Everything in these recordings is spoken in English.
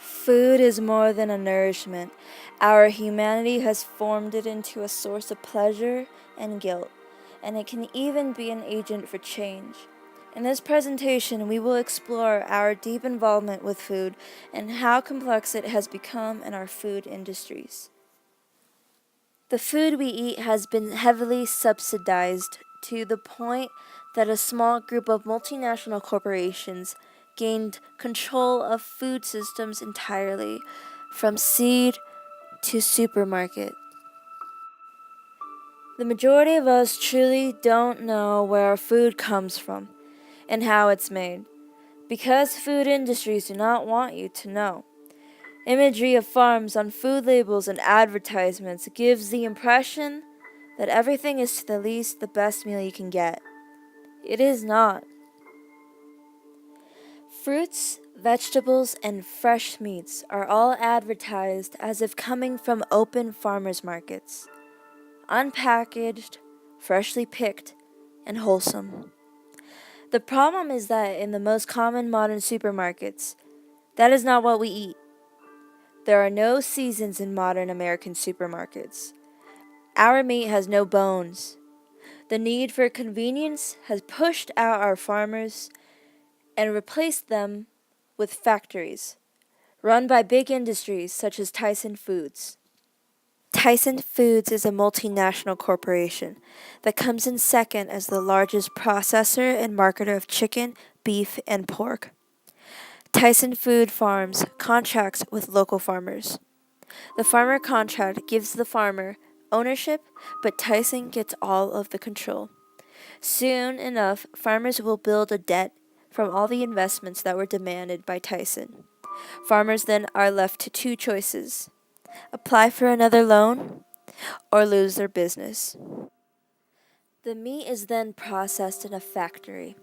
Food is more than a nourishment. Our humanity has formed it into a source of pleasure and guilt, and it can even be an agent for change. In this presentation, we will explore our deep involvement with food and how complex it has become in our food industries. The food we eat has been heavily subsidized to the point that a small group of multinational corporations gained control of food systems entirely, from seed to supermarket. The majority of us truly don't know where our food comes from and how it's made, because food industries do not want you to know. Imagery of farms on food labels and advertisements gives the impression that everything is to the least the best meal you can get. It is not. Fruits, vegetables, and fresh meats are all advertised as if coming from open farmers markets, unpackaged, freshly picked, and wholesome. The problem is that in the most common modern supermarkets, that is not what we eat. There are no seasons in modern American supermarkets. Our meat has no bones. The need for convenience has pushed out our farmers and replaced them with factories run by big industries such as Tyson Foods. Tyson Foods is a multinational corporation that comes in second as the largest processor and marketer of chicken, beef, and pork. Tyson Food Farms contracts with local farmers. The farmer contract gives the farmer ownership, but Tyson gets all of the control. Soon enough, farmers will build a debt from all the investments that were demanded by Tyson. Farmers then are left to two choices: apply for another loan or lose their business. The meat is then processed in a factory,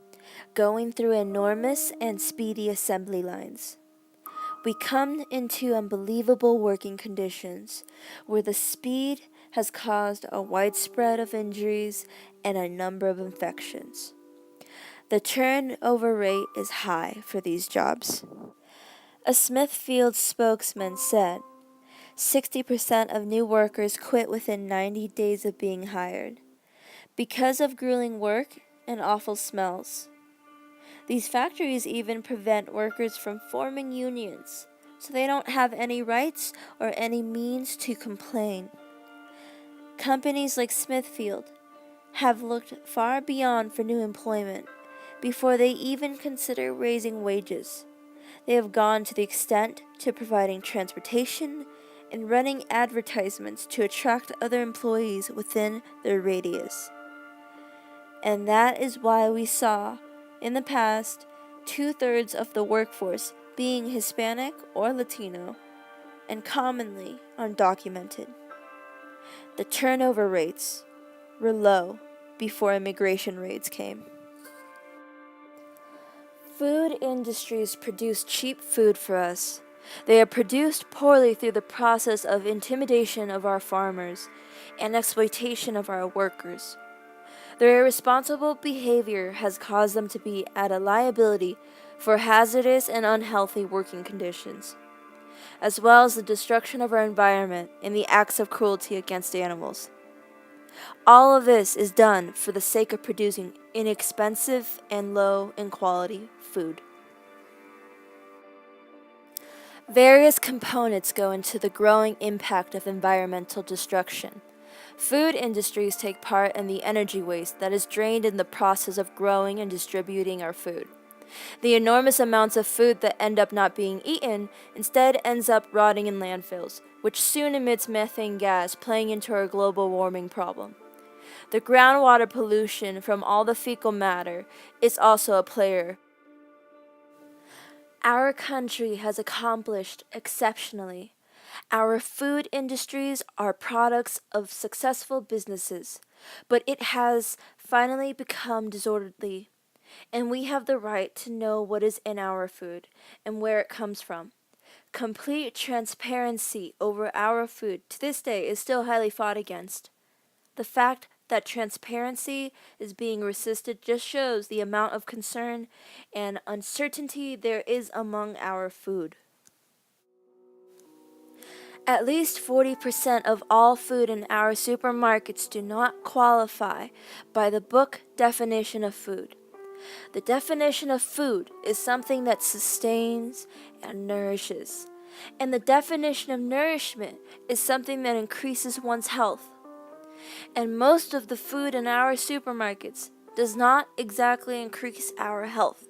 going through enormous and speedy assembly lines. We come into unbelievable working conditions where the speed has caused a widespread of injuries and a number of infections. The turnover rate is high for these jobs. A Smithfield spokesman said 60% of new workers quit within 90 days of being hired because of grueling work and awful smells. These factories even prevent workers from forming unions, so they don't have any rights or any means to complain. Companies like Smithfield have looked far beyond for new employment before they even consider raising wages. They have gone to the extent to providing transportation and running advertisements to attract other employees within their radius. And that is why we saw, in the past, 2/3 of the workforce being Hispanic or Latino, and commonly undocumented. The turnover rates were low before immigration raids came. Food industries produce cheap food for us. They are produced poorly through the process of intimidation of our farmers and exploitation of our workers. Their irresponsible behavior has caused them to be at a liability for hazardous and unhealthy working conditions, as well as the destruction of our environment and the acts of cruelty against animals. All of this is done for the sake of producing inexpensive and low in quality food. Various components go into the growing impact of environmental destruction. Food industries take part in the energy waste that is drained in the process of growing and distributing our food. The enormous amounts of food that end up not being eaten instead ends up rotting in landfills, which soon emits methane gas, playing into our global warming problem. The groundwater pollution from all the fecal matter is also a player. Our country has accomplished exceptionally. Our food industries are products of successful businesses, but it has finally become disorderly, and we have the right to know what is in our food and where it comes from. Complete transparency over our food to this day is still highly fought against. The fact that transparency is being resisted just shows the amount of concern and uncertainty there is among our food. At least 40% of all food in our supermarkets do not qualify by the book definition of food. The definition of food is something that sustains and nourishes. And the definition of nourishment is something that increases one's health. And most of the food in our supermarkets does not exactly increase our health.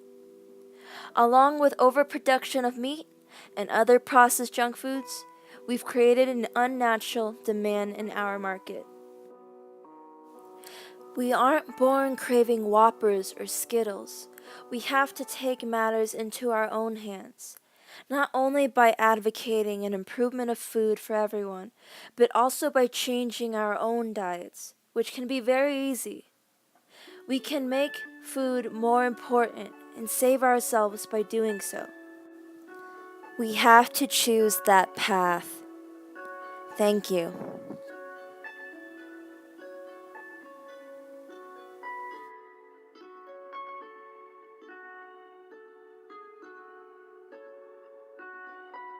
Along with overproduction of meat and other processed junk foods, we've created an unnatural demand in our market. We aren't born craving Whoppers or Skittles. We have to take matters into our own hands, not only by advocating an improvement of food for everyone, but also by changing our own diets, which can be very easy. We can make food more important and save ourselves by doing so. We have to choose that path. Thank you.